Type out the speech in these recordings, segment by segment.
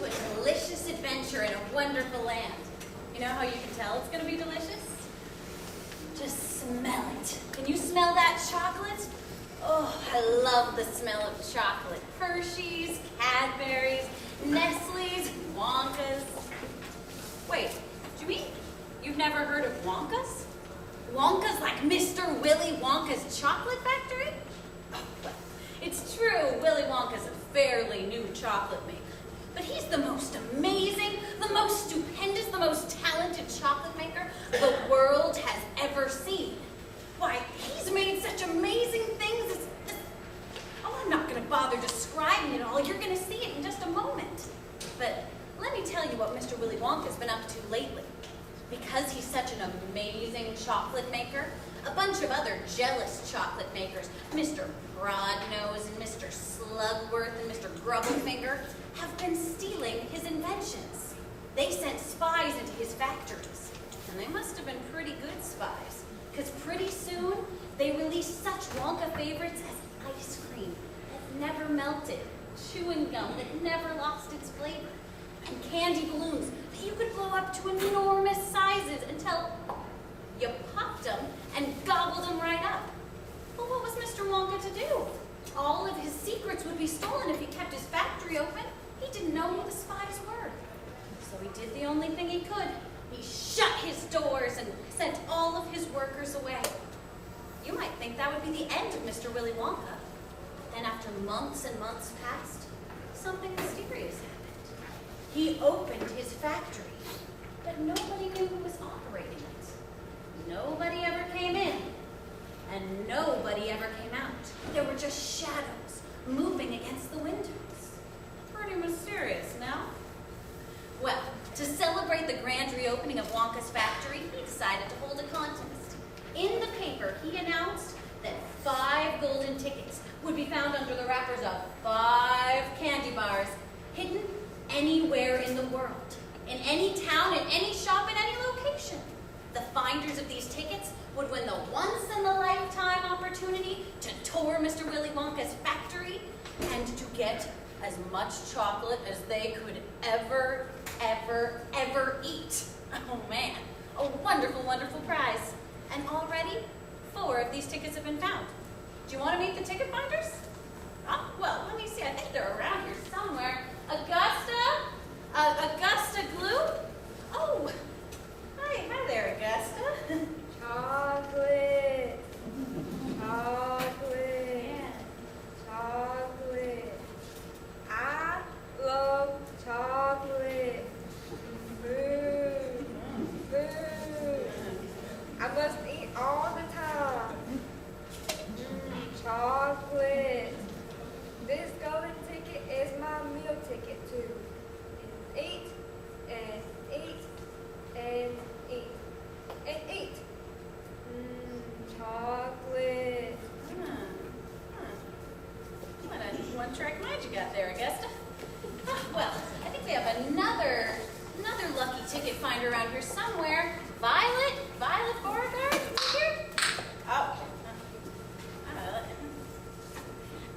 a delicious adventure in a wonderful land. You know how you can tell it's going to be delicious? Just smell it. Can you smell that chocolate? Oh, I love the smell of chocolate. Hershey's, Cadbury's, Nestle's, Wonka's. Wait, do you mean you've never heard of Wonka's? Wonka's like Mr. Willy Wonka's chocolate factory? Oh, well, it's true, Willy Wonka's a fairly new chocolate maker. But he's the most amazing, the most stupendous, the most talented chocolate maker the world has ever seen. Why, he's made such amazing things. Oh, I'm not going to bother describing it all. You're going to see it in just a moment. But let me tell you what Mr. Willy Wonka's been up to lately. Because he's such an amazing chocolate maker, a bunch of other jealous chocolate makers, Mr. Broadnose and Mr. Slugworth and Mr. Grubblefinger, have been stealing his inventions. They sent spies into his factories, and they must have been pretty good spies, because pretty soon they released such Wonka favorites as ice cream that never melted, chewing gum that never lost its flavor, and candy balloons that you could blow up to enormous sizes until you popped them and gobbled them right up. Well, what was Mr. Wonka to do? All of his secrets would be stolen if he kept his factory open. He didn't know who the spies were. So he did the only thing he could. He shut his doors and sent all of his workers away. You might think that would be the end of Mr. Willy Wonka. But then after months and months passed, something mysterious happened. He opened his factory, but nobody knew who was operating it. Nobody ever came in, and nobody ever came out. There were just shadows moving against the windows. Pretty mysterious, no? Well, to celebrate the grand reopening of Wonka's factory, he decided to hold a contest. In the paper, he announced that 5 golden tickets would be found under the wrappers of 5 candy bars, hidden anywhere in the world, in any town, in any shop, in any location. The finders of these tickets would win the once-in-a-lifetime opportunity to tour Mr. Willy Wonka's factory and to get as much chocolate as they could ever eat. Oh man, a wonderful, wonderful prize. And already, 4 of these tickets have been found. Do you want to meet the ticket finders? Oh, well, let me see. I think they're around here somewhere. Augusta Glue? Oh, hi there, Augusta. Chocolate. Chocolate. Yeah. Chocolate. I love chocolate. Food. Food. I must eat all the time. Chocolate. This golden ticket is my meal ticket too. And eat, and eat, and eat, and eat. Chocolate. What a one-track mind you got there, Augusta. Well, I think we have another lucky ticket finder around here somewhere. Violet Beauregard, here? Oh.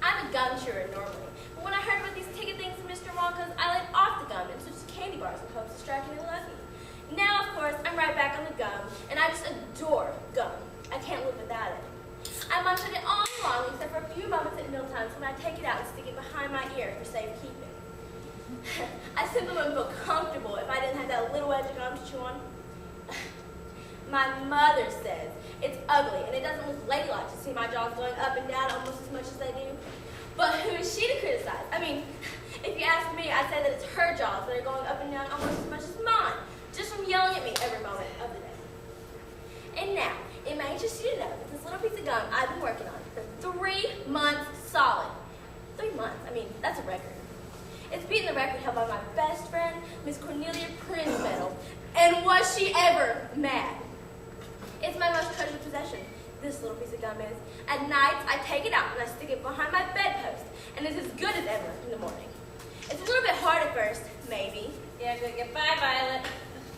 I'm a gum chewer normally, but when I heard about these ticket things in Mr. Wonka's, I let off the gum and switched to candy bars in hopes of striking it lucky. Now, of course, I'm right back on the gum, and I just adore gum. I can't live without it. I munch on it all along, except for a few moments at mealtimes when I take it out and stick it behind my ear for safekeeping. I simply wouldn't feel comfortable if I didn't have that little edge of gum to chew on. My mother says it's ugly and it doesn't look ladylike to see my jaws going up and down almost as much as they do. But who is she to criticize? I mean, if you ask me, I'd say that it's her jaws that are going up and down almost as much as mine, just from yelling at me every moment of the day. And now, it may interest you to know that this little piece of gum I've been working on for 3 months solid. 3 months, I mean, that's a record. It's beaten the record held by my best friend, Miss Cornelia Prinzmetal, and was she ever mad? It's my most treasured possession, this little piece of gum is. At night, I take it out and I stick it behind my bedpost, and it's as good as ever in the morning. It's a little bit hard at first, maybe. Yeah, goodbye, Violet.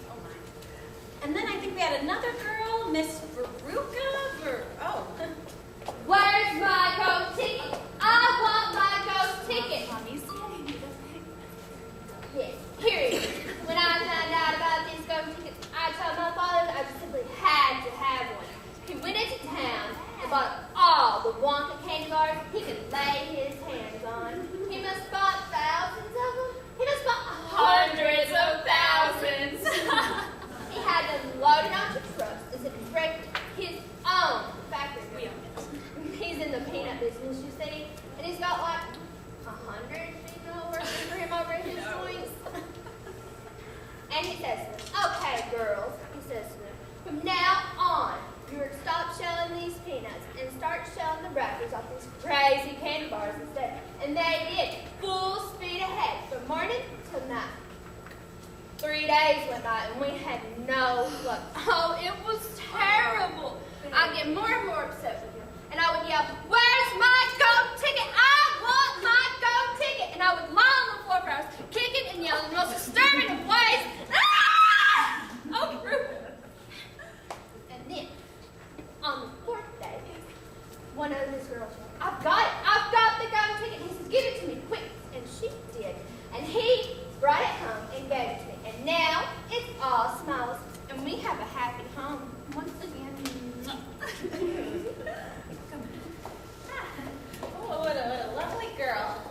Oh my. And then I think we had another girl, Miss Veruca. Oh. Where's my ghost ticket? I want my ghost ticket. Mommy's getting it. Yes. bought all the Wonka candy bars he could lay his hands on. He must have bought thousands of them. He must have bought hundreds of thousands. He had them loaded onto trucks as if he wrecked his own factory. He's in the peanut business, you see, and he's got like 100 people working for him over at his joints. And he says to them, okay, girls, he says to them, from now on, you're to stop shelling these peanuts and start shelling the wrappers off these crazy candy bars instead. And they did, full speed ahead, from morning till night. 3 days went by and we had no luck. Oh, it was terrible. I'd get more and more upset with him. And I would yell, where's my gold ticket? I want my gold ticket. And I would lie on the floor for hours, kicking and yelling in the most disturbing of ways. Ah! Oh, brutal. And then, on the fourth day, one of his girls said, I've got it. I've got the gold ticket. And he says, give it to me quick. And she did. And he brought it home and gave it to me. And now it's all smiles. And we have a happy home once again. Oh, what a lovely girl.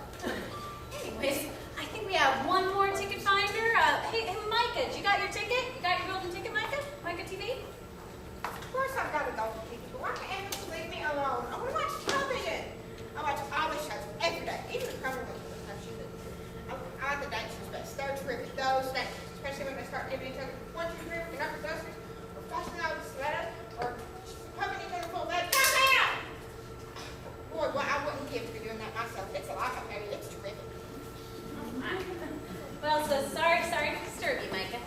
Anyways, I think we have one more ticket finder. Hey, Micah, you got your ticket? You got your golden ticket, Micah? Micah TV? Of course I've got a golden ticket, but why can't Emmett leave me alone? I want to watch television. I watch all the shows every day, even the Cromer ones. I like the dancers best. They're terrific. Those dancers, especially when they start giving each other 1, 2, 3 with the knuckle dusters, or flashing out the sweater, or pumping each other full of lead. Come out! Boy, well, I wouldn't give for doing that myself. It's a life, I tell you. It's terrific. Well, so sorry to disturb you, Micah.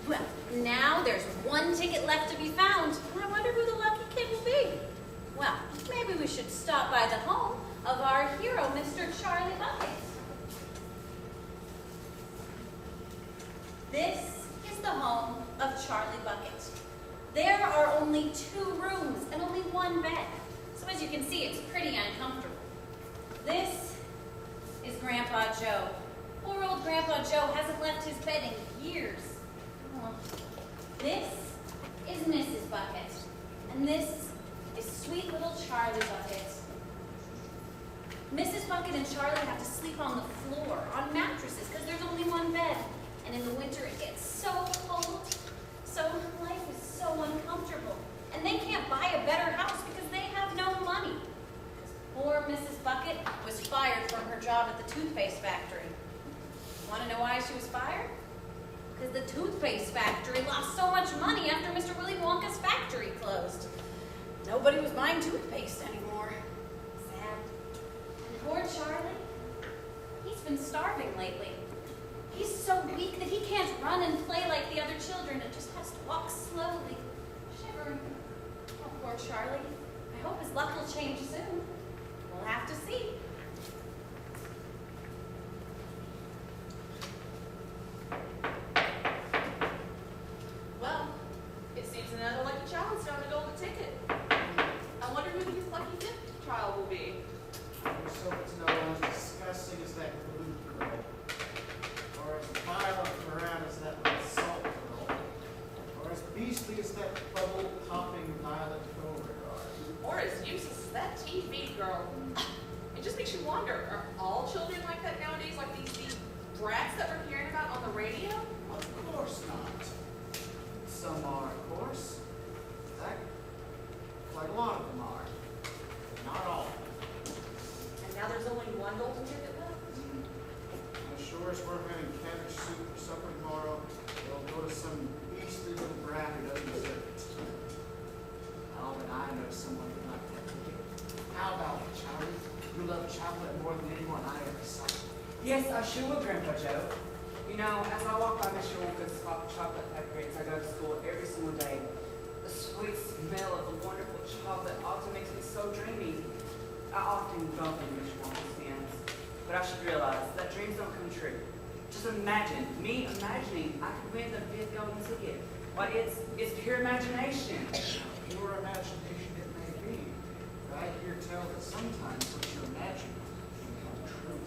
Well, now there's one ticket left to be found, and I wonder who the lucky kid will be. Well, maybe we should stop by the home of our hero, Mr. Charlie Bucket. This is the home of Charlie Bucket. There are only 2 rooms and only 1 bed. So as you can see, it's pretty uncomfortable. This is Grandpa Joe. Poor old Grandpa Joe hasn't left his bed in years. Oh. This is Mrs. Bucket. And this is sweet little Charlie Bucket. Mrs. Bucket and Charlie have to sleep on the floor, on mattresses, because there's only 1 bed. And in the winter, it gets so cold. So life is so uncomfortable. And they can't buy a better house because they have no money. Poor Mrs. Bucket was fired from her job at the toothpaste factory. Want to know why she was fired? Because the toothpaste factory lost so much money after Mr. Willy Wonka's factory closed. Nobody was buying toothpaste anymore. Sad. And poor Charlie, he's been starving lately. He's so weak that he can't run and play like the other children and just has to walk slowly, shivering. Oh, poor Charlie. I hope his luck will change soon. We'll have to see. Well, it seems another lucky child's found a golden ticket. I wonder who his lucky 5th child will be. Let's hope it's not as disgusting as that blue girl, or as violent around as that salt girl, or as beastly as that bubble-popping violet Beauregard. Or as useless as that TV girl. It just makes you wonder, are all children like that nowadays, like these brats that we're hearing about on the radio? Of course not. Some are, of course. In fact, quite a lot of them are. Not all. And now there's only 1 golden ticket left? As sure as we're having cabbage soup for supper tomorrow, they'll go to some beastly little brat who doesn't deserve it. Oh, but I know someone who like that ticket. How about it, Charlie? You love chocolate more than anyone I ever saw. Yes, I sure will, Grandpa Joe. You know, as I walk by Mr. Wonka's chocolate factory as I go to school every single day, the sweet smell of the wonderful chocolate often makes me so dreamy. I often bump into Mr. Wonka's fans, but I should realize that dreams don't come true. Just imagine, me imagining I could win the 5th golden ticket. Why, it's pure imagination. Your imagination it may be, but I hear tell that sometimes what you imagine can come true.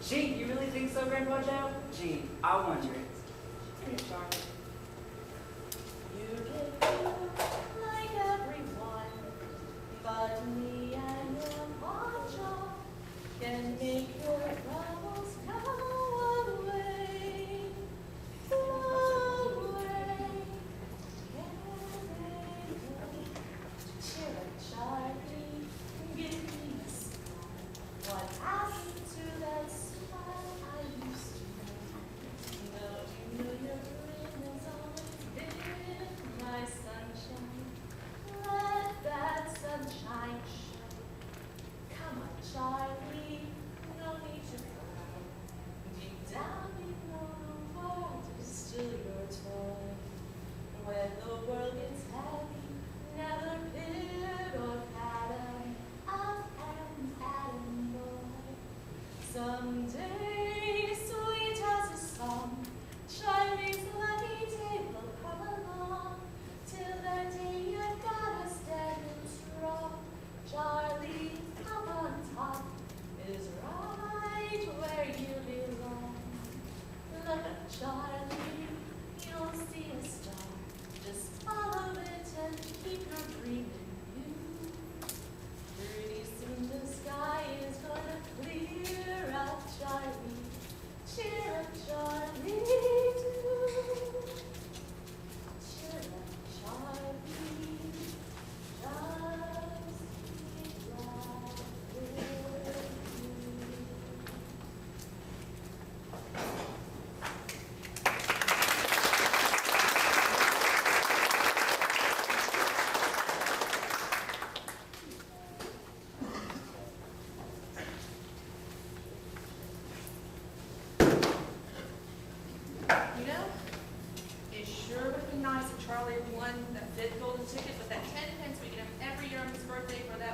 Gee, you really think so, Grandpa Joe? Gee, I wonder. Here, Charlie. You get like everyone.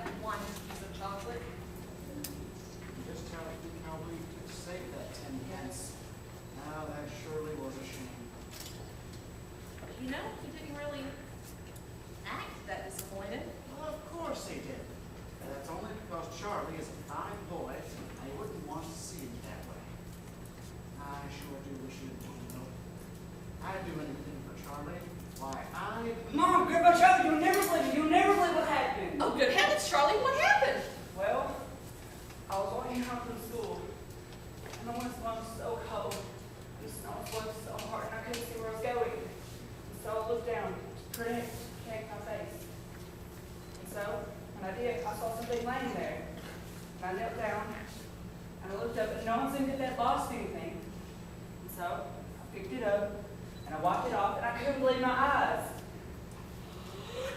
that one piece of chocolate. Just how we could save that 10 pence. Now that surely was a shame. You know, he didn't really act that disappointed. Well, of course he did. And that's only because Charlie is a fine boy, and I wouldn't want to see him that way. I sure do wish you'd know. I'd do anything for Charlie. Why, Mom, Grandpa Joe, you'll never believe what happened. Oh, good heavens, Charlie, what happened? Well, I was walking home from school, and the wind was so cold, and the snow was blowing so hard, and I couldn't see where I was going. And so I looked down to protect my face. And so, when I did, I saw something laying there. And I knelt down, and I looked up, and no one seemed to have lost anything. And so, I picked it up, and I wiped it off, and I couldn't believe my eyes.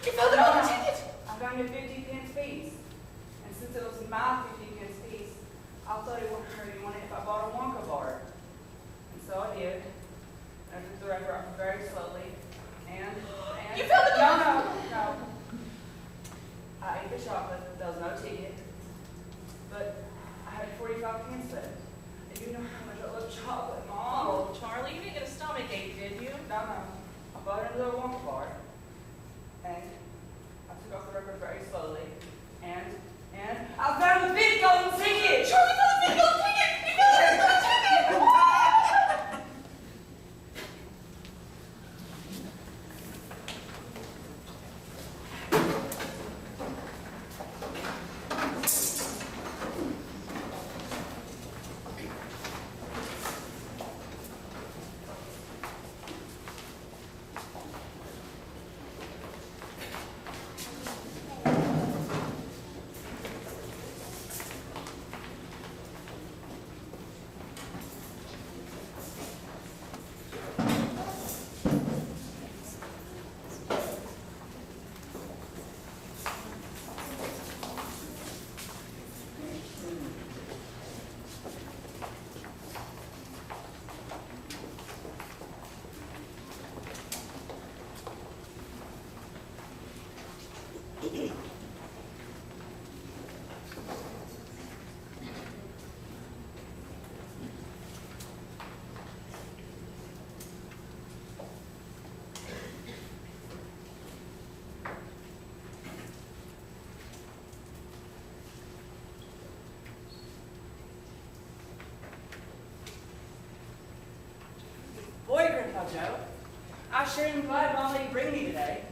You found the golden ticket! I found a 50-pence piece. And since it was my 50-pence piece, I thought it wouldn't hurt anyone if I bought a Wonka bar. And so I did. I took the wrapper off very slowly. And You found the No. I ate the chocolate. There was no ticket. But I had 45 pence left. And you know how much I love chocolate, Mom. Oh, Charlie, you didn't get a stomach ache, did you? No. I bought another Wonka bar. And I took off the wrapper very slowly. And I found the big golden ticket! Charlie found the big golden ticket! You found the golden ticket! Boy, Grandpa Joe, I sure am glad Mom let you bring me today.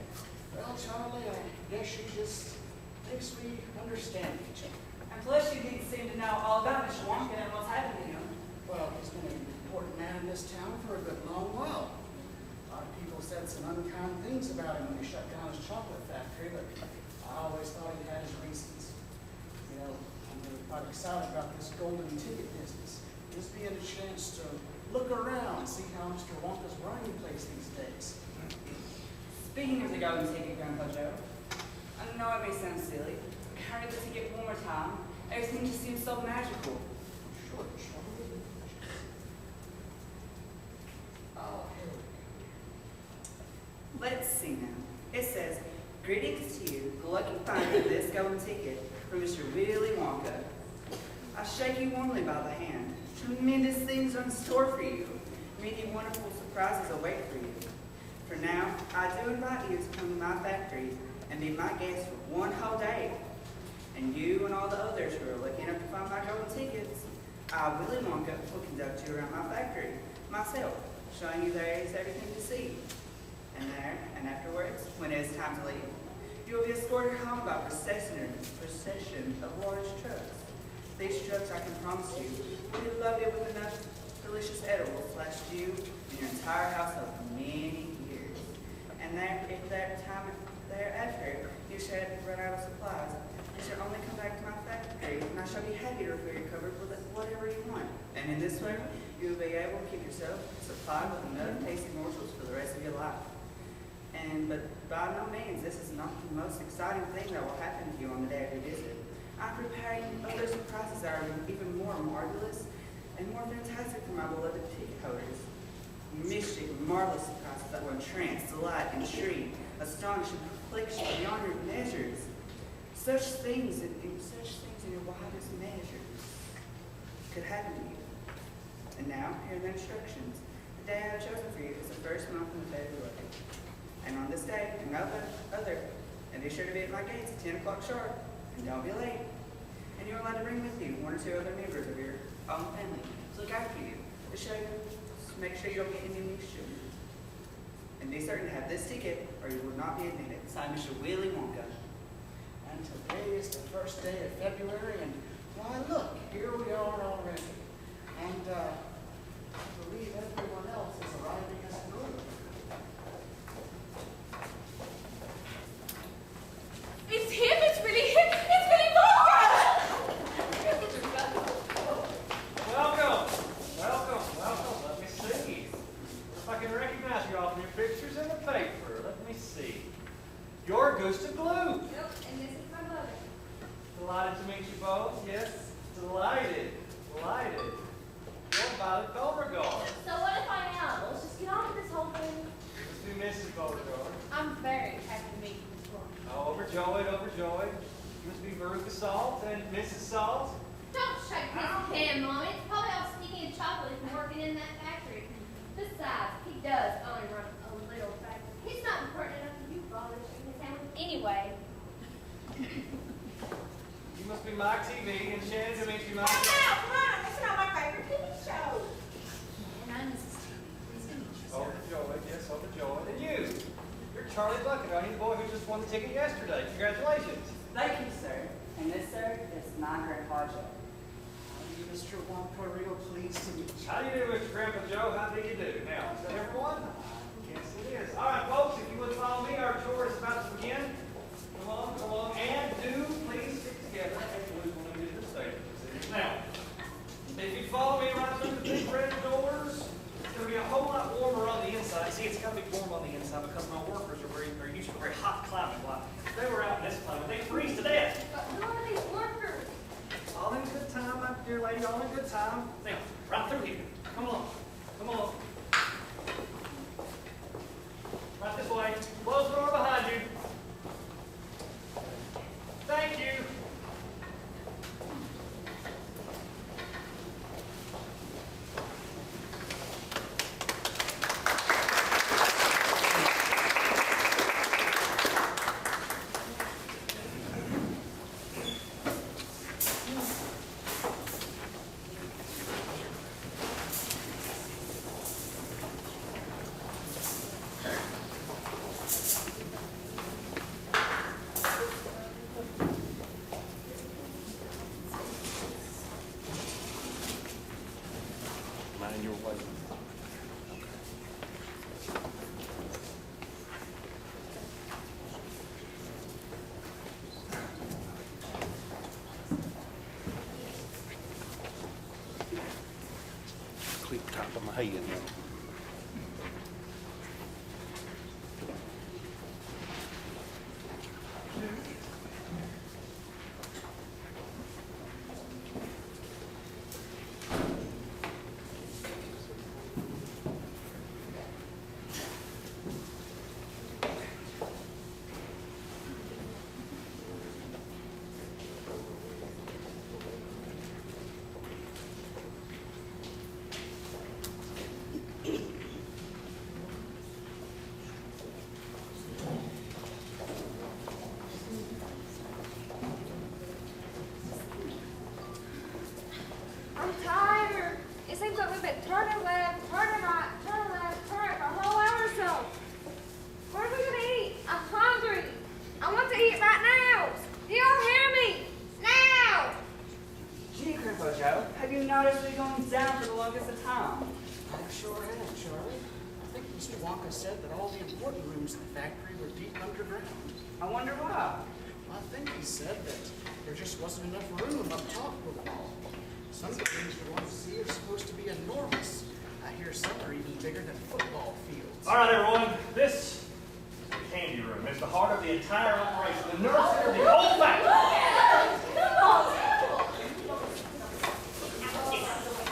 Well, Charlie, I guess she just thinks we understand each other. And plus, you didn't seem to know all about Mr. Wonka and what's happened to him. Well, he's been an important man in this town for a good long while. A lot of people said some unkind things about him when he shut down his chocolate factory, but I always thought he had his reasons. You know, I'm really quite excited about this golden ticket business. Just being a chance to look around and see how Mr. Wonka's running the place these days. Speaking of the golden ticket, Grandpa Joe, I know it may sound silly, but carrying the ticket one more time, everything just seems so magical. Sure, Charlie. Oh, here we go. Let's see now. It says, "Greetings to you, the lucky finder of this golden ticket from Mr. Willy Wonka. I shake you warmly by the hand. Tremendous things are in store for you. Many wonderful surprises await for you. For now, I do invite you to come to my factory and be my guest for one whole day. And you and all the others who are looking up to find my golden tickets, I, Willy Wonka, will conduct you around my factory myself, showing you there is everything to see. And afterwards, when it is time to leave, you will be escorted home by a procession of large trucks. These trucks, I can promise you, will be loaded with enough delicious edibles to last you and your entire household for many years. And if that time thereafter you should run out of supplies, you should only come back to my factory, and I shall be happy to refill your cupboard with whatever you want. And in this way, you will be able to keep yourself supplied with enough tasty morsels for the rest of your life. But by no means, this is not the most exciting thing that will happen to you on the day of your visit. I'm preparing other surprises that are even more marvelous and more fantastic for my beloved ticket holders. Mystic, marvelous surprises that will entrance, delight, intrigue, astonish, and perplex you beyond your measures. such things in your wildest measures could happen to you. And now, here are the instructions. The day I have chosen for you is the first month in February. And on this day, and no other, and be sure to be at my gates at 10 o'clock sharp, and don't be late. And you're allowed to bring with you one or two other members of your own family to look after you, to show you, to make sure you don't get any mischief. And be certain to have this ticket, or you will not be admitted. Signed, Mr. Willie Wonka. And today is the first day of February, and why look, here we are already. And I believe everyone else is arriving as a group. It's him, it's Willy Wonka! Welcome. Let me see. If I can recognize you all from your pictures in the paper. Let me see. You're Gustav Glue. Nope, and this is my mother. Delighted to meet you both. Yes, delighted. You're Violet Beauregard. So what if I am? Let's just get on with this whole thing. Let's do Mrs. Beauregard. I'm very happy to meet you, Miss Wonka. Oh, overjoyed. You must be Veruca Salt and Mrs. Salt. Don't shake his hand, Mommy. It's probably all sticky and chocolate from working in that factory. Besides, he does only run a little factory. He's not important enough for you to bother shaking his hand with anyway. You must be Mike TV, and Shannon to meet you, Mike. Come on, this is not my favorite TV show. And I'm Mrs. Taylor. Pleased to meet you, sir. Overjoyed, yes, overjoyed. And you're Charlie Bucket, aren't you, the boy who just won the ticket yesterday? Congratulations. Thank you, sir. And this, sir, is my Grandpa Joe. How do you, Mr. Wonka, real pleased to meet you. How do you do, Mr. Grandpa Joe? How do you do? Now, is that everyone? Yes, it is. All right, folks, if you would follow me, our tour is about to begin. Come along, and do please stick together and lose when we get to the stage. Now, if you follow me right through the big red doors, it's going to be a whole lot warmer on the inside. See, it's got to be warm on the inside because my workers are used to a very hot climate. If they were out in this climate, they'd freeze to death. But who are these workers? All in good time, my dear lady, all in good time. Now, right through here. Come along. Right this way. Close the door behind you. Thank you. Mind your way. Clip top of my head now. I'm tired. It seems like we've been turning left, turning right, turning left, turning for a whole hour or so. What are we gonna eat? I'm hungry. I want to eat right now. Do y'all hear me? Now! Gee, Grandpa Joe, have you noticed we're going down for the longest of time? I sure am, Charlie. I think Mr. Wonka said that all the important rooms in the factory were deep underground. I wonder why. I think he said that there just wasn't enough room up top for them all. Some of the rooms we want to see are supposed to be enormous. I hear some are even bigger than football fields. All right, everyone. This is the candy room. It's the heart of the entire operation. The nerve center of the whole factory.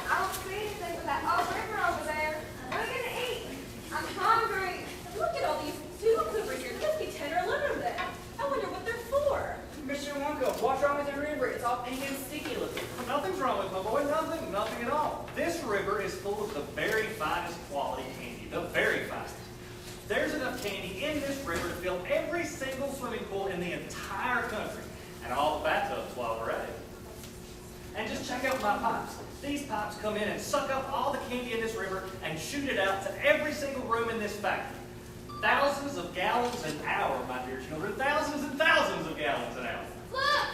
I don't see anything but that old river over there. What are we gonna eat? I'm hungry. Look at all these tubes over here. There must be 10 or 11 of them. I wonder what they're for. Mr. What's wrong with the river? It's all pink and sticky looking. Nothing's wrong with my boy, nothing at all. This river is full of the very finest quality candy, the very finest. There's enough candy in this river to fill every single swimming pool in the entire country, and all the bathtubs while we're at it. And just check out my pipes. These pipes come in and suck up all the candy in this river and shoot it out to every single room in this factory. Thousands of gallons an hour, my dear children. Thousands and thousands of gallons an hour. Look!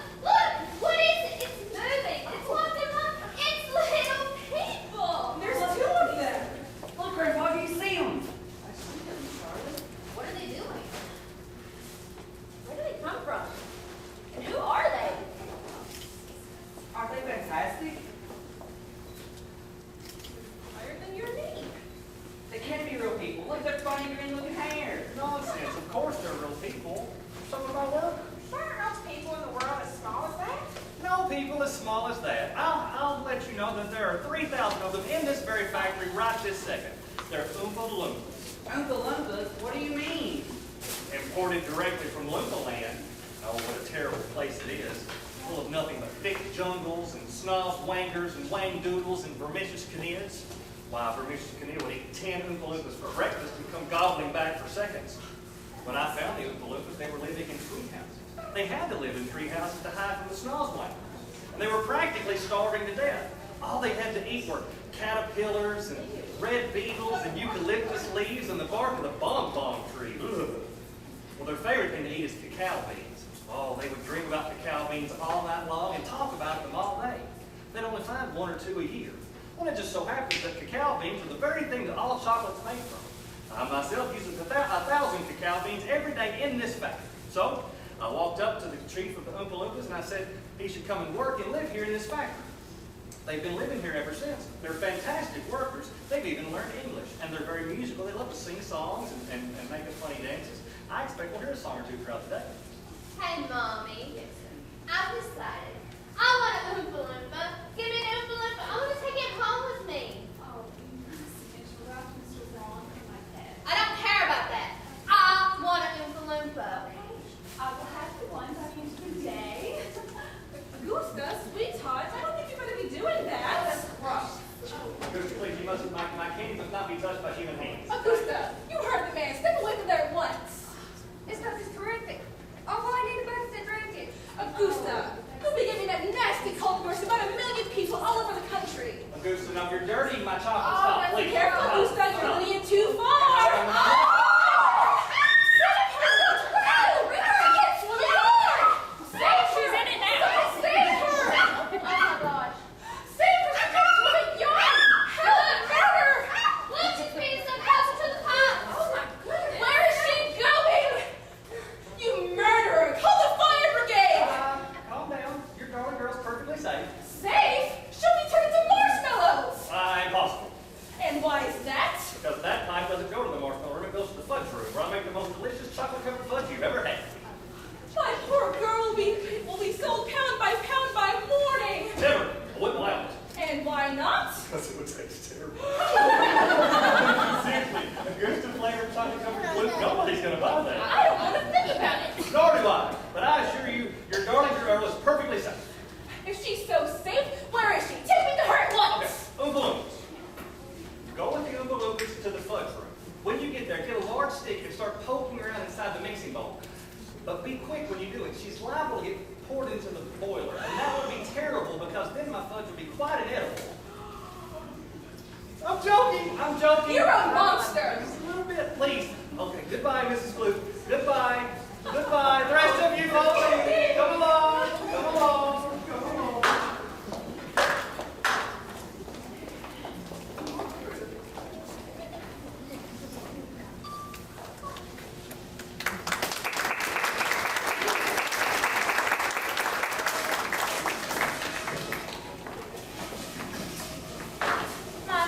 What is it? It's moving. It's walking up. It's little people. There's two of them. Look, Grandpa, do you see them? I see them, Charlie. What are they doing? Where do they come from? And who are they? Aren't they fantastic? Higher than your knee. They can't be real people. Look at their funny green looking hair. Nonsense. Of course they're real people. Some of my workers. There are no people in the world as small as that. No people as small as that. I'll let you know that there are 3,000 of them in this very factory right this second. They're Oompa Loompas. Oompa Loompas? What do you mean? Imported directly from Loompa Land. Oh, what a terrible place it is. Full of nothing but thick jungles and snobs, wangers, and wang-doodles and vermicious canids. Why, a vermicious canid would eat 10 Oompa Loompas for breakfast and come gobbling back for seconds. When I found the Oompa Loompas, they were living in tree houses. They had to live in tree houses to hide from the snozwangers. And they were practically starving to death. All they had to eat were caterpillars and red beetles and eucalyptus leaves and the bark of the bonbon tree. Ugh. Well, their favorite thing to eat is cacao beans. Oh, they would dream about cacao beans all night long and talk about them all day. They'd only find 1 or 2 a year. Well, it just so happens that cacao beans are the very thing that all chocolate's made from. I myself use 1,000 cacao beans every day in this factory. So I walked up to the chief of the Oompa Loompas and I said he should come and work and live here in this factory. They've been living here ever since. They're fantastic workers. They've even learned English, and they're very musical. They love to sing songs and make up funny dances. I expect we'll hear a song or two throughout the day. Hey, Mommy. I've decided. I want an Oompa Loompa. Give me an Oompa Loompa. I want to take it home with me. Oh, you must interrupt Mr. Wrong like that. I don't care about that. I want an Oompa Loompa. I will have the one by the end of the day. Gusta, sweetheart, I don't think you better be doing that. That's gross. Good, please, my candy must not be touched by human hands. Augusta, you heard the man. Step away from there at once. This stuff is terrific. Oh, well, I need a bucket to drink it. Augusta, you'll be giving that nasty cold course about 1 million people all over the country. Augusta, now you're dirtying my chocolate. Oh, Stop, let's be please. careful, Stop. Augusta. You're Stop. leading it too far. She's in it now. Oh my gosh. Look, she's being so close to the pump. Where is she going? You murderer! Call the fire brigade! Calm down. Your darling girl's perfectly safe. Safe? She'll be turned into marshmallows! Impossible. And why is that? Because that pipe doesn't go to the marshmallow room, it goes to the fudge room, where I make the most delicious chocolate-covered fudge you've ever had. My poor girl will be sold pound by morning! Never. I wouldn't allow it. And why not? Because it would taste terrible. Seriously, a Augusta-flavored chocolate-covered fudge, nobody's going to buy that. I don't want to think about it. Nor do I. But I assure you, your darling girl is perfectly safe. If she's so safe, where is she? Take me to her at Okay, once! Oompa Loompas. Go with the Oompa Loompas to the fudge room. When you get there, get a large stick and start poking around inside the mixing bowl. But be quick when you do it. She's liable to get poured into the boiler, and that would be terrible because then my fudge would be quite inedible. I'm joking. I'm joking. You're a monster. Just a little bit, please. Okay, goodbye, Mrs. Flute. Goodbye. Goodbye. The rest of you folks, come along. Come along. Come along.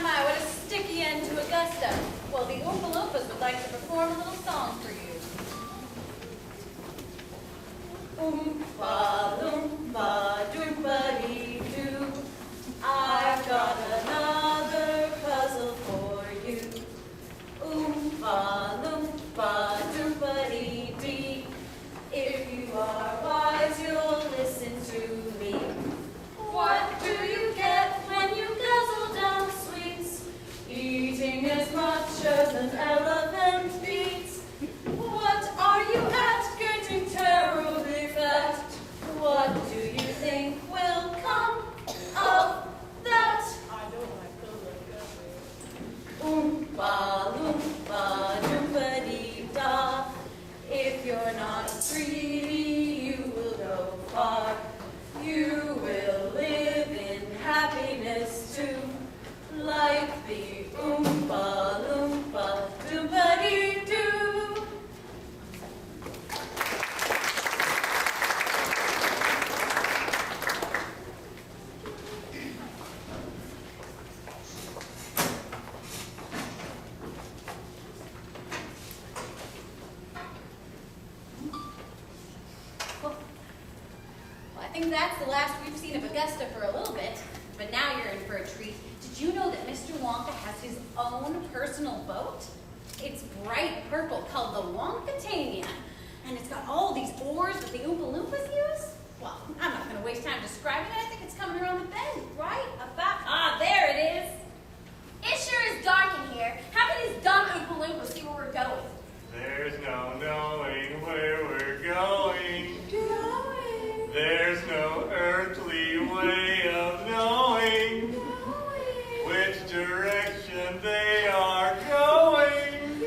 My, what a sticky end to Augusta. Well, the Oompa Loompas would like to perform a little song for you. believe that's the last we've seen of Augusta for a little bit, but now you're in for a treat. Did you know that Mr. Wonka has his own personal boat? It's bright purple, called the Wonkatania, and it's got all these oars that the Oompa Loompas use. Well, I'm not going to waste time describing it. I think it's coming around the bend, right about, there it is. It sure is dark in here. How can these dumb Oompa Loompas see where we're going? There's no knowing where we're going. There's no earthly way of knowing which direction they are going,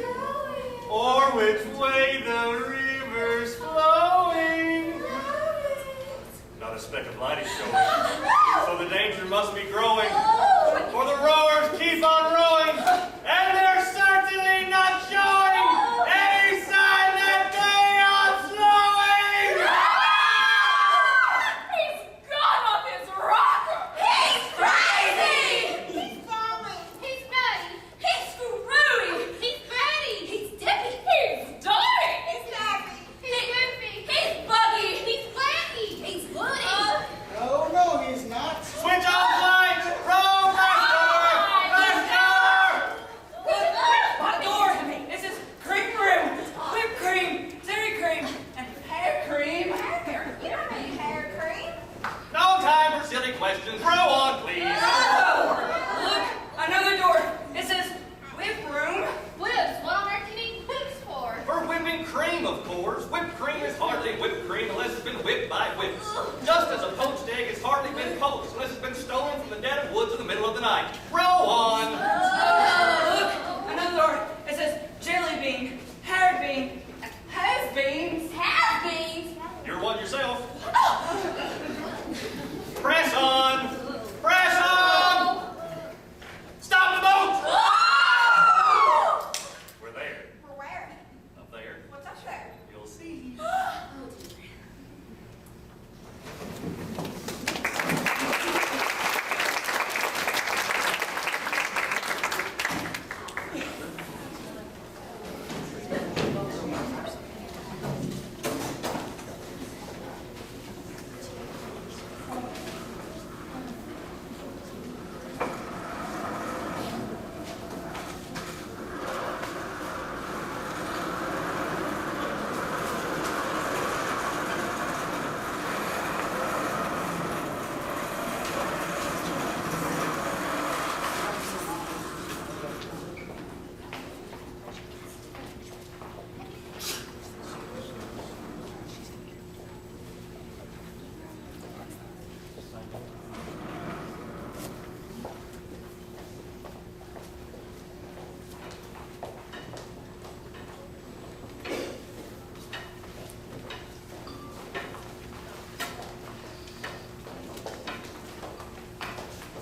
or which way the river's flowing. Not a speck of light is showing, so the danger must be growing, for the rowers keep on rowing, and they're certainly not showing any sign that they are slowing. He's gone off his rocker! He's crazy! He's falling. He's nutty! He's screwy! He's fatty! He's dippy! He's dirty! He's happy. He's goofy! He's buggy! He's flaky! He's woody! Oh, no, he's not. Switch off lights! Row faster! Faster! My door! This is cream room, whipped cream, dairy cream, and hair cream. You don't need hair cream. No time for silly questions. Row on, please. Oh, look, another door. It says whip room. Whips. What on earth do you need whips for? For whipping cream, of course. Whipped cream is hardly whipped cream unless it's been whipped by whips. Just as a poached egg has hardly been poached unless it's been stolen from the dead of woods in the middle of the night. Row on. Look, another door. It says jelly bean, hair bean, has beans. Has-beens! You're one yourself. Press on. Press on. Stop the boat. We're there. We're where? Up there. What's up there? You'll see.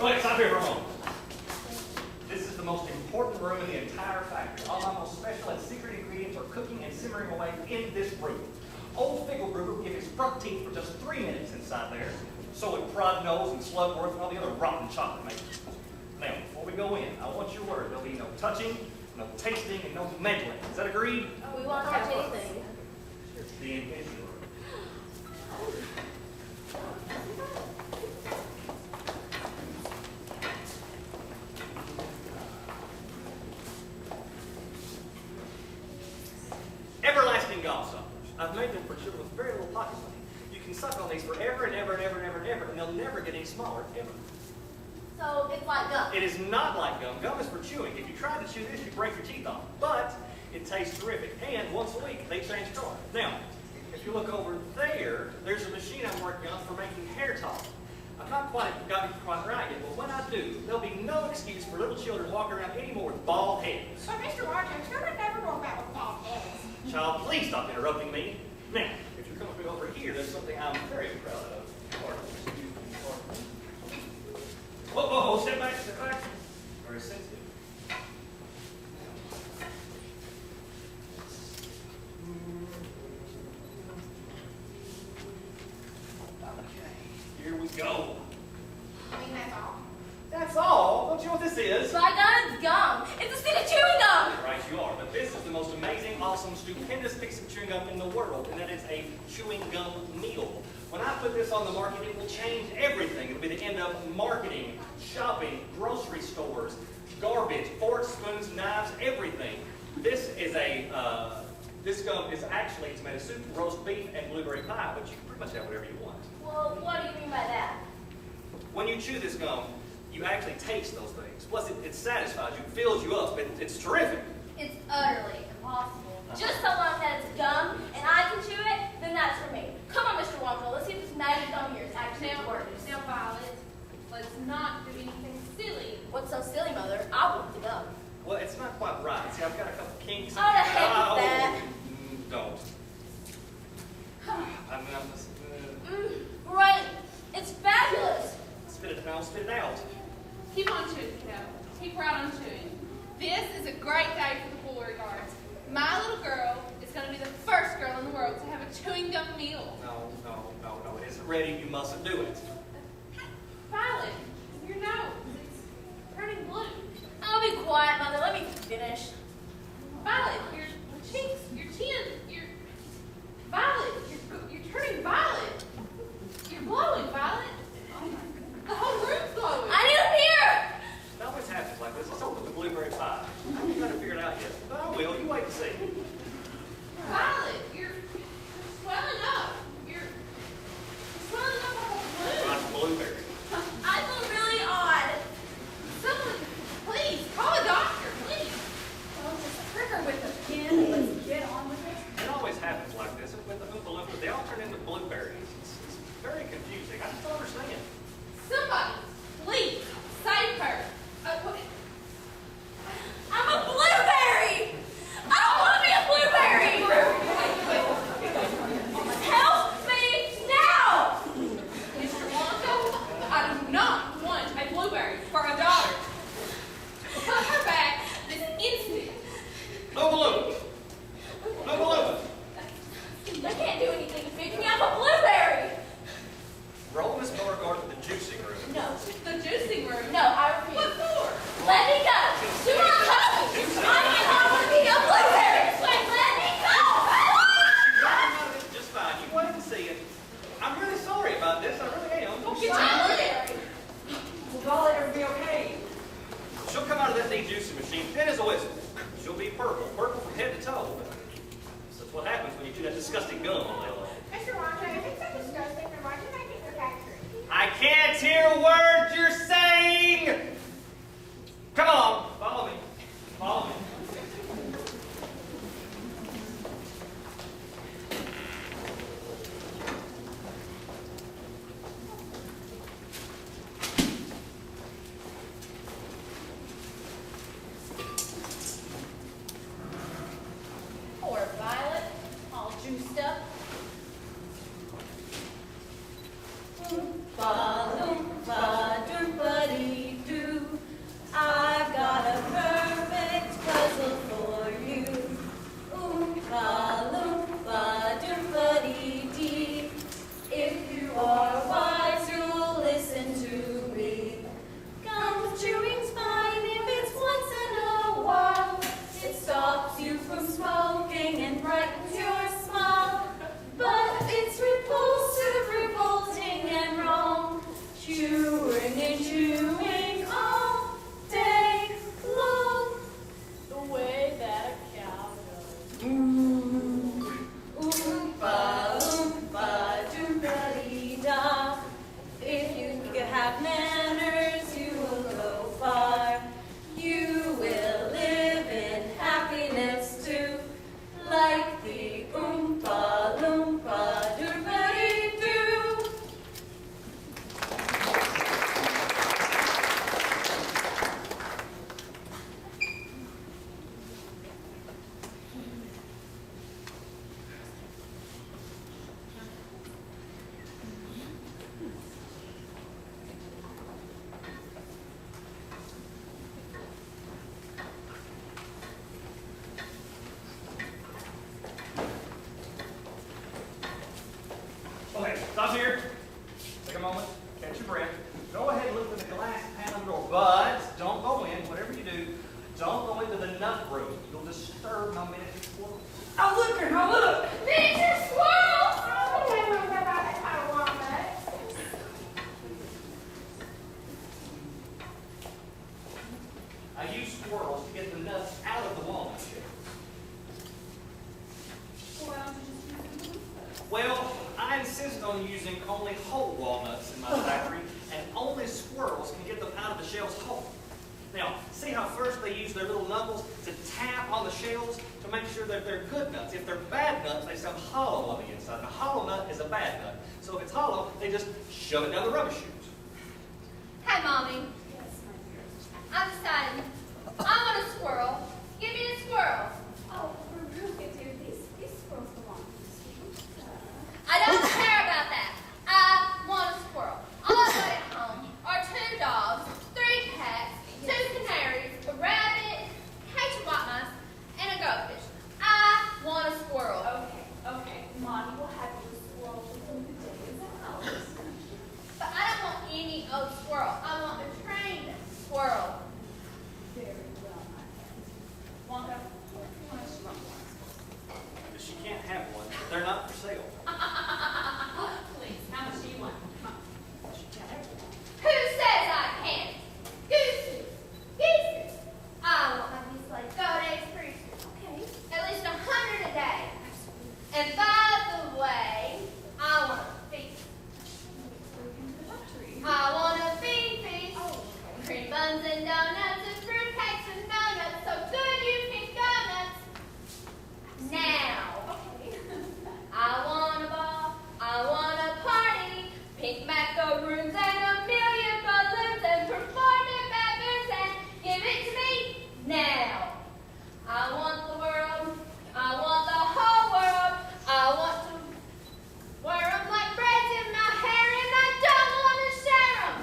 Wait, stop here for a moment. This is the most important room in the entire factory. All my most special and secret ingredients are cooking and simmering away in this room. Old Ficklegruber will give his front teeth for just 3 minutes inside there. So would Prod Nose and Slugworth and all the other rotten chocolate makers. Now, before we go in, I want your word. There'll be no touching, no tasting, and no meddling. Is that agreed? We won't touch anything. The intention. Everlasting gobstoppers. I've made them for children with very little pocket money. You can suck on these forever and ever and ever and ever and ever, and they'll never get any smaller, ever. So it's like gum. It is not like gum. Gum is for chewing. If you try to chew this, you break your teeth off. But it tastes terrific. And once a week, they change color. Now, if you look over there, there's a machine I'm working on for making hair tall. I've not quite got it quite right yet, but when I do, there'll be no excuse for little children walking around anymore with bald heads. So, Mr. Rogers, children never go about with bald heads. Child, please stop interrupting me. Now, if you're coming over here, there's something I'm very proud of. Whoa, whoa, whoa, step back, step back. Very sensitive. Okay, here we go. I mean, that's all. That's all. Don't you know what this is? By God, it's gum. It's a stick of chewing gum. Right, you are. But this is the most amazing, awesome, stupendous piece of chewing gum in the world, and that is a chewing gum meal. When I put this on the market, it will change everything. It'll be the end of marketing, shopping, grocery stores, garbage, forks, spoons, knives, everything. This is this gum is actually tomato soup, roast beef, and blueberry pie, but you can pretty much have whatever you want. Well, what do you mean by that? When you chew this gum, you actually taste those things. Plus, it satisfies you, fills you up. It's terrific. It's utterly impossible. Just so long that it's gum and I can chew it, then that's for me. Come on, Mr. Wonko, let's see if this magic gum here is actually works. Now, Violet, let's not do anything silly. What's so silly, Mother? I want the gum. Well, it's not quite right. See, I've got a couple kinks. Oh, the heck with that. Don't. Great. It's fabulous. Spit it out, spit it out. Keep on chewing, kiddo. Keep right on chewing. This is a great day for the Beauregards. My little girl is going to be the first girl in the world to have a chewing gum meal. No. It isn't ready. You mustn't do it. Violet, your nose, it's turning blue. I'll be quiet, Mother. Let me finish. Violet, your cheeks, your chin, Violet, you're turning violet. You're glowing, Violet. The whole room's glowing. I need a beer. It always happens like this. Let's open the blueberry pie. I haven't got to figure it out yet. But I will. You wait and see. Violet, you're swelling up. You're swelling up a whole room. Right, blueberry. I feel really odd. Someone, please, call a doctor, please. Well, just prick her with a pin and let's get on with it. It always happens like this. With the Oompa Loompas, they all turn into blueberries. It's very confusing. I just don't understand. Somebody, please, save her. What? I'm a blueberry. I don't want to be a blueberry. Help me now. Mr. Wonka, I do not want a blueberry for a daughter. Put her back this instant. Oompa Loompas. Oompa Loompas. They can't do anything to fix me. I'm a blueberry. Roll Miss Beauregard to the juicing room. No. The juicing room. No, I refuse. What for? Let me go. Do not touch me. I don't want to be a blueberry. Let me go. Just fine. You wait and see it. I'm really sorry about this. I really am. Don't Get get your blueberry. Will Violet ever be okay? She'll come out of that dejuicing machine thin as a whistle. She'll be purple from head to toe. That's what happens when you do that disgusting gum on Ella. Mr. Wonka, if it's so disgusting, then why did you make it your factory? I can't hear a word you're saying! Come on, follow me. Follow me. Poor Violet, all juiced up. Oompa loompa doompa-dee-doo. I've got a perfect puzzle for you. Oompa loompa doompa-dee-dee. If you are wise, you'll listen to me. Gum chewing's fine if it's once in a while. It stops you from smoking and brightens your smile. But it's repulsive, revolting, and wrong. Chewing and chewing all day long. The way that a cow goes. Oompa loompa doompa-dee-da. If you have manners, you will go far. You will live in happiness too, like the Oompa Loompa doompa-dee-doo. Okay, stop here. Take a moment. Catch your breath. Go ahead and look for the glass panel door. nut room. You'll disturb my miniature squirrel. Oh, look, Grandma, look! Miniature squirrel! I use squirrels to get the nuts out of the walnut shells. Well, I insist on using only whole walnuts in my factory, and only squirrels can get them out of the shells whole. Now, see how first they use their little knuckles to tap on the shells to make sure that they're good nuts. If they're bad nuts, they sound hollow on the inside. And a hollow nut is a bad nut. So if it's hollow, they just shove it down the rubbish chutes. Hey, Mommy. I'm deciding. I want a squirrel. Give me a squirrel. Oh, we're real good, dear. These squirrels belong to you. I don't care about that. I want a squirrel. All I got at home are 2 dogs, 3 cats, 2 canaries, a rabbit, cage of white mice, and a goldfish. I want a squirrel. Okay. Mommy will have you a squirrel within the day is out. But I don't want any old squirrel. I want a trained squirrel. Very well, my friend. Wonka, how much do you want for one? She can't have one. They're not for sale. Please, how much do you want? Come on. She can't have one. Who says I can't? Gooses, geese. I want my geese like goat eggs pretty soon. Okay. At least 100 a day. And by the way, I want a feast. I want a bean feast. Oh, Cream buns and donuts and fruit cakes and donuts. So good you can go nuts. Now, okay. I want a ball. I want a party. Pink macaroons and a million balloons and performing baboons and give it to me now. I want the world. I want the whole world. I want to wear 'em like braids in my hair and I don't want to share 'em.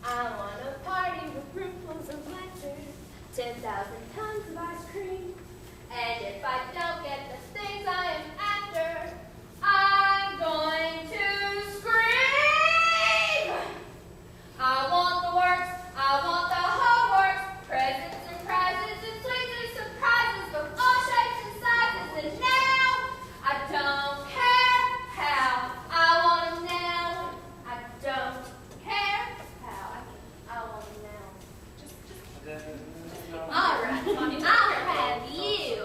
I want a party with roomfuls of laughter, 10,000 tons of ice cream. And if I don't get the things I am after, I'm going to scream! I want the works, I want the whole works, presents and prizes and sweets and surprises of all shapes and sizes. And now, I don't care how, I want 'em now. I don't care how, I want 'em now. All right, Mommy, I'll have you.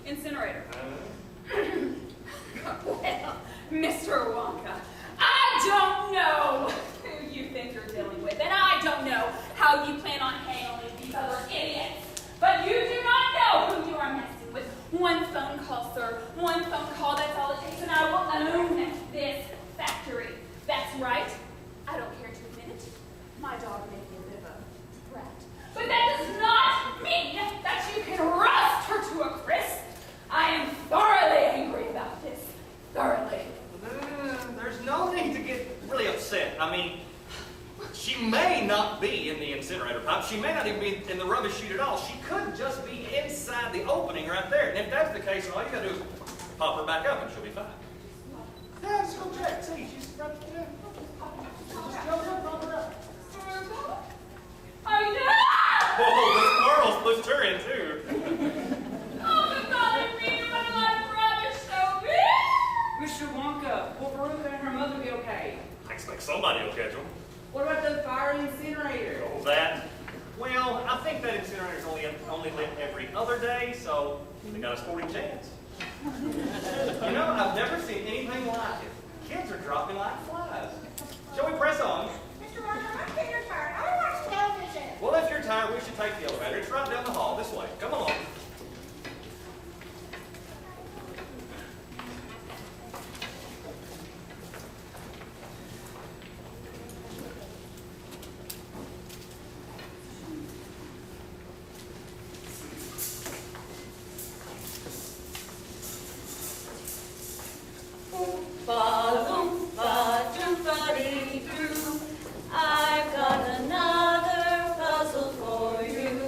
Incinerator. Well, Mr. Wonka, I don't know who you think you're dealing with, and I don't know how you plan on handling these other idiots. But you do not know who you are messing with. One phone call, sir. One phone call, that's all it takes, and I will own this factory. That's right. I don't care to admit it. My dog may be a bit of a brat. But that does not mean that you can rust her to a crisp. I am thoroughly angry about this. Thoroughly. There's no need to get really upset. I mean, she may not be in the incinerator pipe. She may not even be in the rubbish chute at all. She could just be inside the opening right there. And if that's the case, all you gotta do is pop her back up and she'll be fine. Yeah, just go check. See, she's right there. Just go there, pop her up. I know. Will Veruca and her mother be okay? I expect somebody will catch them. What about the fire incinerator? Oh, that? Well, I think that incinerator's only lit every other day, so they got a sporting chance. You know, I've never seen anything like it. Kids are dropping like flies. Shall we press on? Mr. Walker, I'm getting tired. I want to watch television. Well, if you're tired, we should take the elevator. It's right down the hall this way. Come along. I've got another puzzle for you.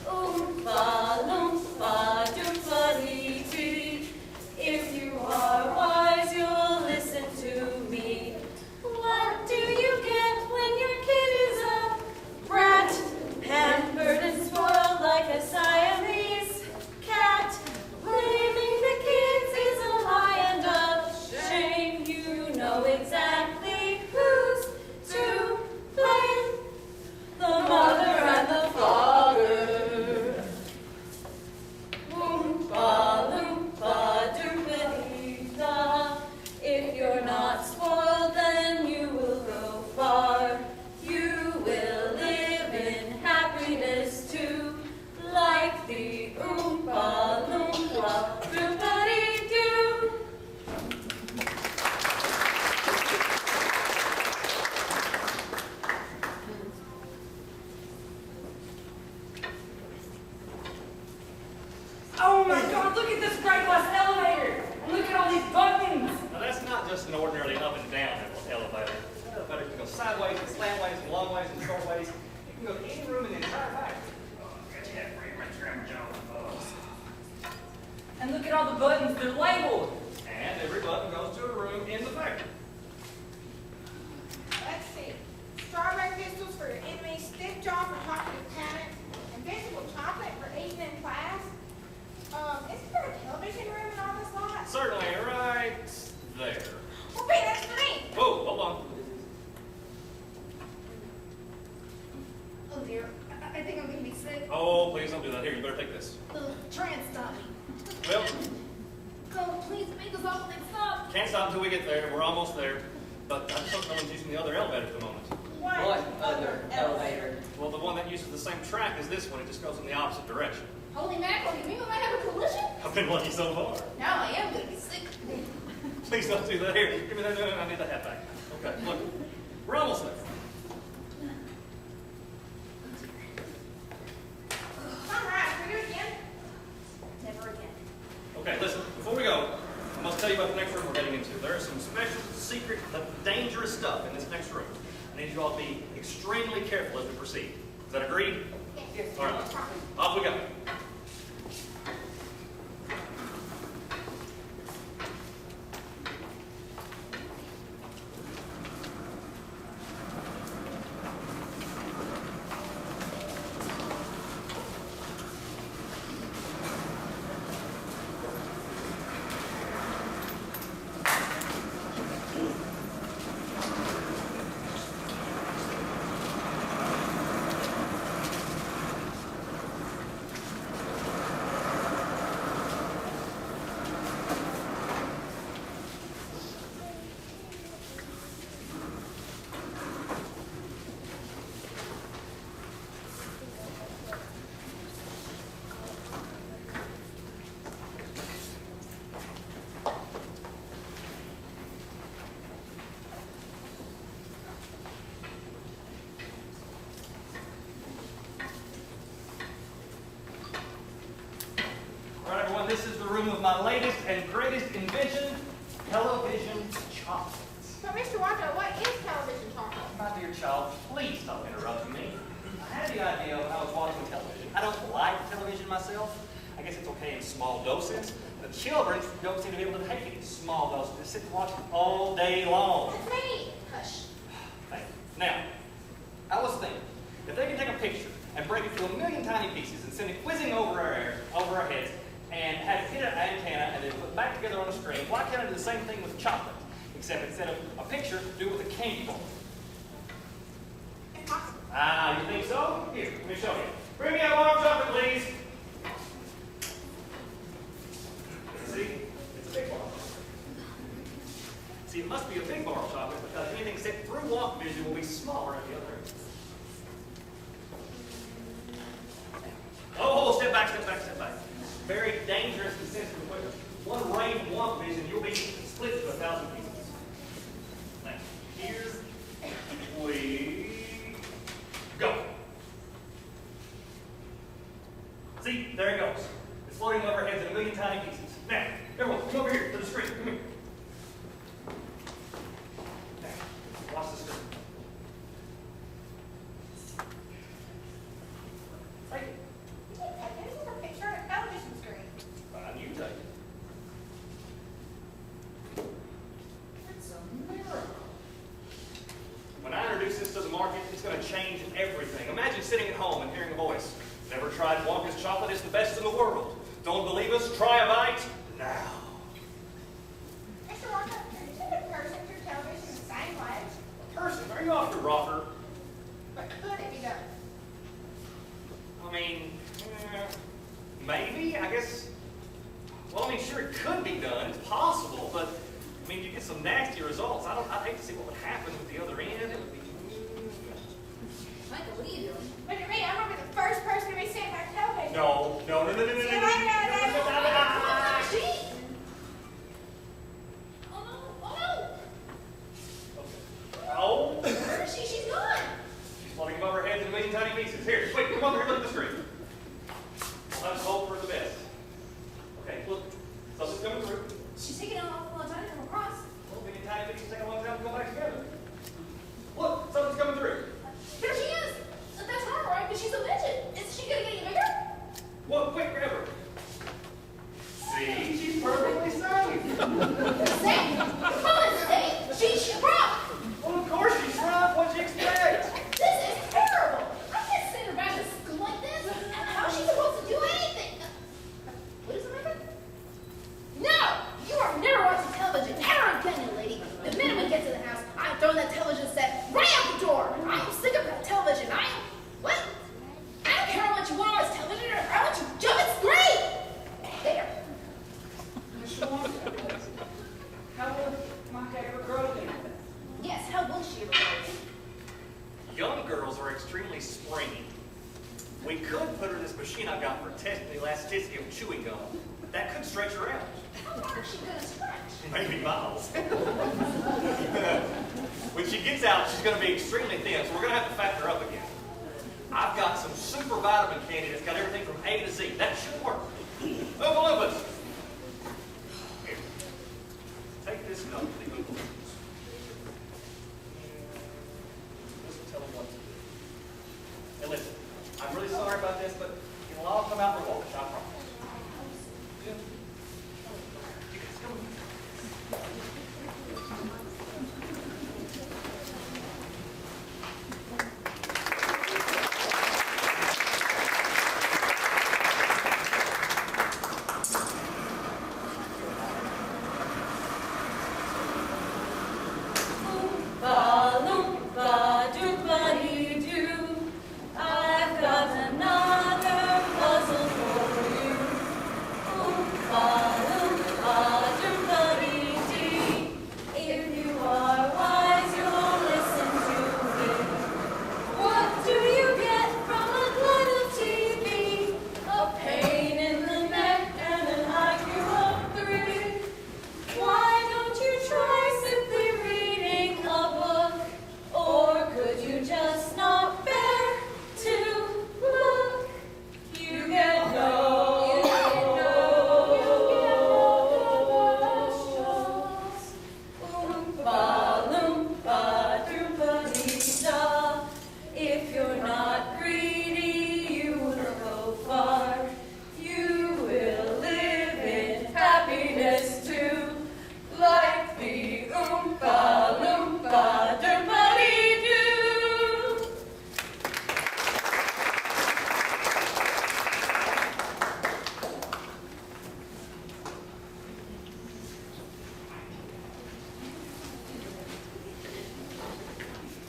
Oompa loompa doompa-dee-dee. If you are wise, you'll listen to me. What do you get when your kid is a brat? Pampered and spoiled like a Siamese cat. Blaming the kids is a lie and a shame. You know exactly who's to blame. The mother and the father. Oompa loompa doompa-dee-da. If you're not spoiled, then you will go far. You will live in happiness too, like the Oompa Loompa Doompa-dee-doo. Oh my God, look at this great glass elevator! And look at all these buttons! Now, that's not just an ordinarily up and down elevator. This elevator can go sideways and slantways and long ways and short ways. You can go to any room in the entire factory. And look at all the buttons, they're labeled! And every button goes to a room in the factory. Let's see. Strawberry pistols for your enemy, stiff jaw for talking to panic, invincible chocolate for eating in class. Isn't there a television room in all this lot? Certainly, right there. Well, Pete, that's for me. Whoa, hold on. Oh dear, I think I'm gonna be sick. Oh, please don't do that. Here, you better take this. Try and stop me. Well, Oh, please make us all and stop. can't stop until we get there. We're almost there. But I just hope no one's using the other elevator at the moment. What other elevator? Well, the one that uses the same track as this one, it just goes in the opposite direction. Holy mackerel, you mean we might have a collision? I've been lucky so far. Now I am gonna be sick. Please don't do that. Here, give me that. No, I need the hat back. Okay, look. We're almost there. All right, can we do it again? Never again. Okay, listen, before we go, I must tell you about the next room we're getting into. There is some special, secret, but dangerous stuff in this next room. I need you all to be extremely careful as we proceed. Is that agreed? Yes. All right, off we go. All right, everyone, this is the room of my latest and greatest invention, television chocolates. So, Mr. Walker, what is television chocolate? My dear child, please stop interrupting me. I had the idea when I was watching television. I don't like television myself. I guess it's okay in small doses. The children don't seem to be able to take it in small doses. They sit and watch it all day long. That's me. Hush. Thank you. Now, I was thinking, if they can take a picture and break it to a million tiny pieces and send it whizzing over our heads and have it hit an antenna and then put back together on a screen, why can't I do the same thing with chocolate? except instead of a picture, do it with a candy bar. Impossible. Ah, you think so? Here, let me show you. Bring me a warm chocolate, please. See? It's a big bar. See, it must be a big bar of chocolate because anything set through walk vision will be smaller at the other end. Oh, step back, step back, step back. Very dangerous and sensitive equipment. One ray of walk vision, you'll be split to 1,000 pieces. Now, here we go. See, there it goes. It's floating over our heads in a million tiny pieces. Now, everyone, come over here to the screen. Come here. Now, watch the screen. Take it. This is a picture of a television screen. Fine, you take it. It's a miracle. When I introduce this to the market, it's going to change everything. Imagine sitting at home and hearing a voice. Never tried Wonka's chocolate? It's the best in the world. Don't believe us? Try a bite now. Mr. Wonka, can you send a person through television the same way? Person, are you off your rocker? But could it be done? I mean, maybe, I guess. Well, I mean, sure, it could be done. It's possible, but, I mean, you get some nasty results. I'd hate to see what would happen with the other end. It would be... Michael, what are you doing? Look at me, I'm gonna be the first person to be sent back television. No. See you later, guys. Oh, Where is she? She's gone. she's floating above her head in a million tiny pieces. Here, wait, come over here, look at the screen. Let's hope for the best. Okay, look, something's coming through. She's taking an awful long time to come across. Well, million tiny pieces take a long time to go back together. Look, something's coming through. There she is. That's her, right? But she's a midget. Is she gonna get any bigger? Well, quick, grab her. See, she's perfectly safe. Safe? Come on, safe. She shrunk. Well, of course she's shrunk. What'd you expect? This is terrible. I can't send her back to school like this. And how is she supposed to do anything? What is it, Reverend? No! You are never watching television ever again, young lady. The minute we get to the house, I throw that television set right out the door. I am sick of that television. What? I don't care how much you want to watch television or how much you jump and scream. There. Mr. Wonka, how will Micah ever grow again? Yes, how will she ever grow? Young girls are extremely springy. We could put her in this machine I got for testing the elasticity of chewing gum. That could stretch her out. How far is she going to stretch? Maybe miles. When she gets out, she's going to be extremely thin, so we're going to have to fatten her up again. I've got some super vitamin candy that's got everything from A to Z. That should work. Oompa Loompas. Here. Take this cup to the Oompa Loompas. Just tell them what to do. And listen, I'm really sorry about this, but it'll all come out in the wash, I promise. Yeah. You guys come with me.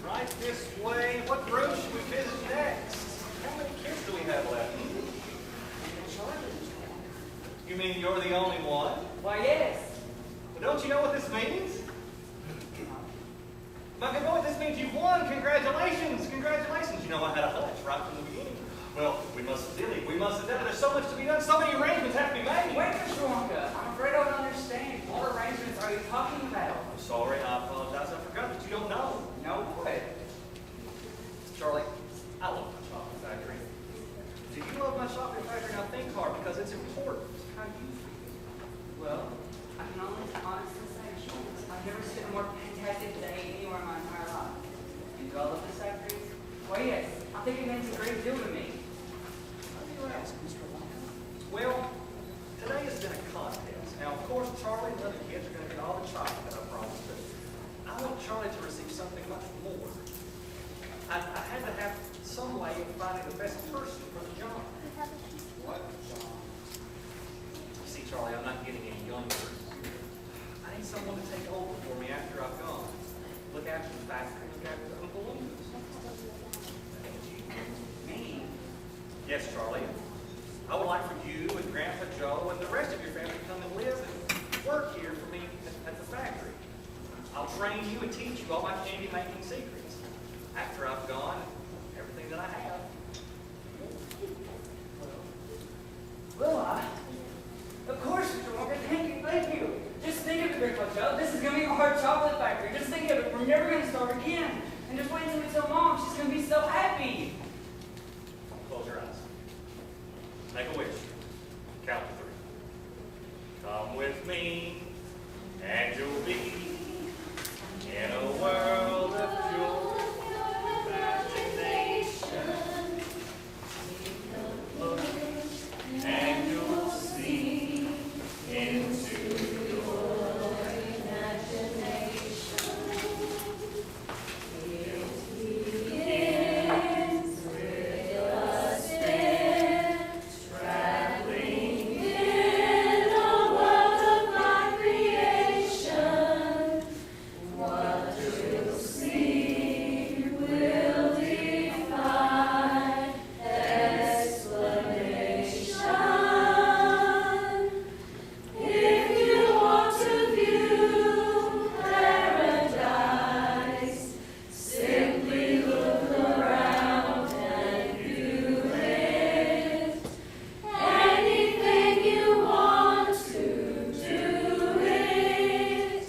Right this way. What room should we visit next? How many kids do we have left? You mean you're the only one? Why, yes. Well, don't you know what this means? My good boy, this means you've won. Congratulations. Congratulations. You know, I had a hunch right from the beginning. Well, we must have done it. We must have done it. There's so much to be done. So many arrangements have to be made. Wait, Mr. Wonka. I'm afraid I don't understand. What arrangements are you talking about? I'm sorry. I apologize. I forgot that you don't know. No, what? Charlie, I love my chocolate factory. Do you love my chocolate factory? Now think hard because it's important. How do you feel? Well, I can only honestly say, I've never spent a more fantastic day anywhere in my entire life. And do I love this factory? Well, yes. I think it means a great deal to me. How do you ask, Mr. Wonka? Well, today has been a contest. Now, of course, Charlie and the other kids are going to get all the chocolate that I promised them. I want Charlie to receive something much more. I had to have some way of finding the best person for the job. What, John? You see, Charlie, I'm not getting any younger. I need someone to take over for me after I've gone. Look after the factory, look after the balloons. Me? Yes, Charlie. I would like for you and Grandpa Joe and the rest of your family to come and live and work here for me at the factory. I'll train you and teach you all my candy-making secrets. After I've gone, everything that I have. Well, of course, Mr. Walker, thank you. Just think of it, Grandpa Joe. This is going to be our chocolate factory. Just think of it. We're never going to start again. And just wait until we tell Mom. She's going to be so happy. Close your eyes. Make a wish. Count to 3. Come with me, and you'll be in a world of joy. And you'll see into your imagination. It begins with a spin, traveling in a world of my creation. What you'll see will defy explanation. If you want to view paradise, simply look around and view it. Anything you want to do it.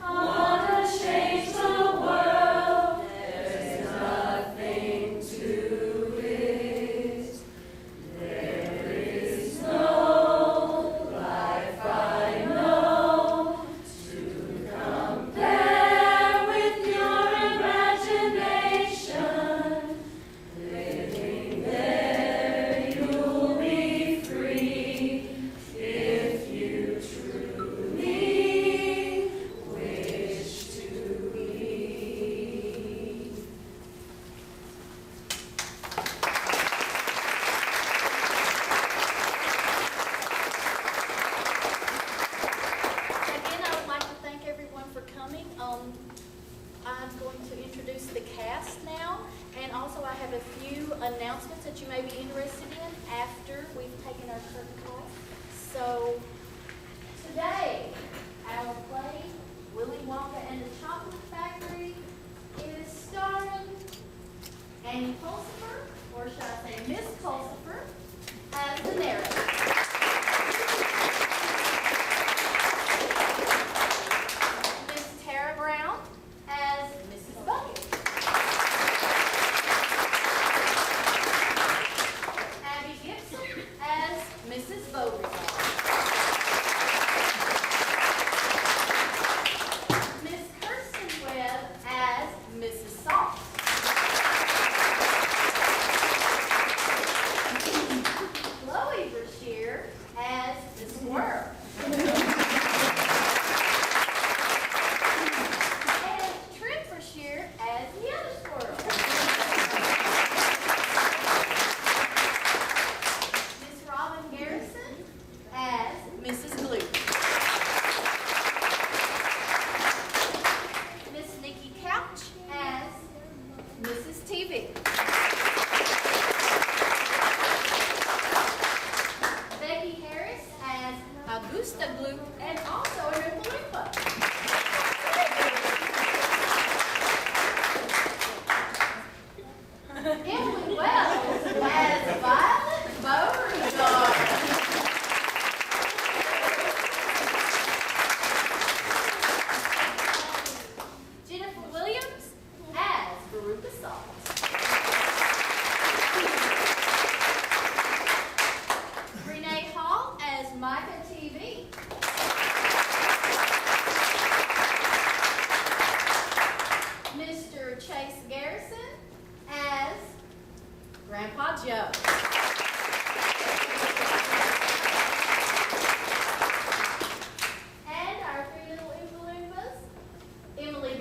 Want to change the world, there's nothing to it. There is no life I know to compare with your imagination. Living there, you'll be free if you truly wish to be. Again, I would like to thank everyone for coming. I'm going to introduce the cast now, and also I have a few announcements that you may be interested in after we've taken our curtain call. So, today, our play, Willy Wonka and the Chocolate Factory, is starring Annie Pulsifer, or should I say Miss Pulsifer, as the narrator. Miss Tara Brown as Mrs. Bucket. Abby Gibson as Mrs. Beauregard. Miss Kirsten Webb as Mrs. Salt.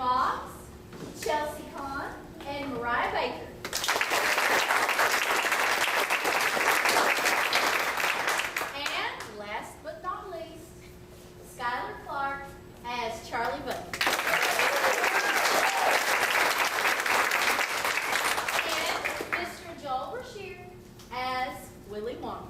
Boggs, Chelsea Kahn, and Mariah Baker. And last but not least, Skylar Clark as Charlie Bunny. And Mr. Joel Brashear as Willy Wonka.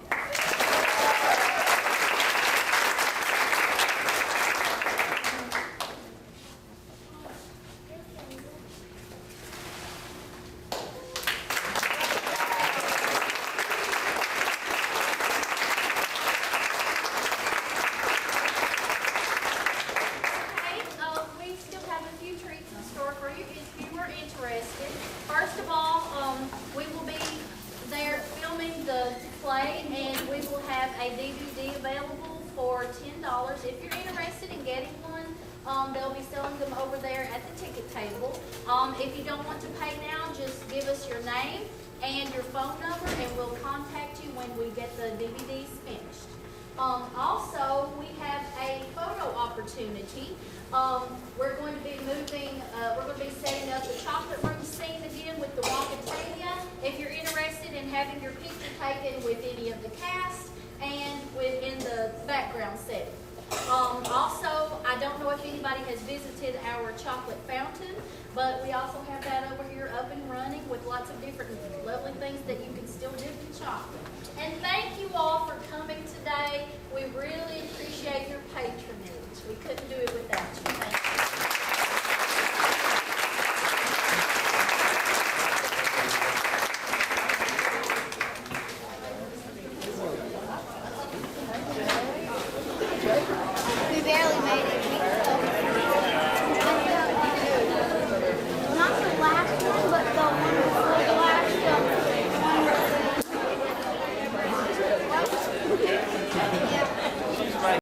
We still have a few treats in store for you if you are interested. First of all, we will be there filming the play, and we will have a DVD available for $10. If you're interested in getting one, they'll be selling them over there at the ticket table. If you don't want to pay now, just give us your name and your phone number, and we'll contact you when we get the DVDs finished. Also, we have a photo opportunity. We're going to be setting up the chocolate room scene again with the Wonkatania. If you're interested in having your picture taken with any of the cast and within the background setting. Also, I don't know if anybody has visited our chocolate fountain, but we also have that over here up and running with lots of different lovely things that you can still dip in chocolate. And thank you all for coming today. We really appreciate your patronage. We couldn't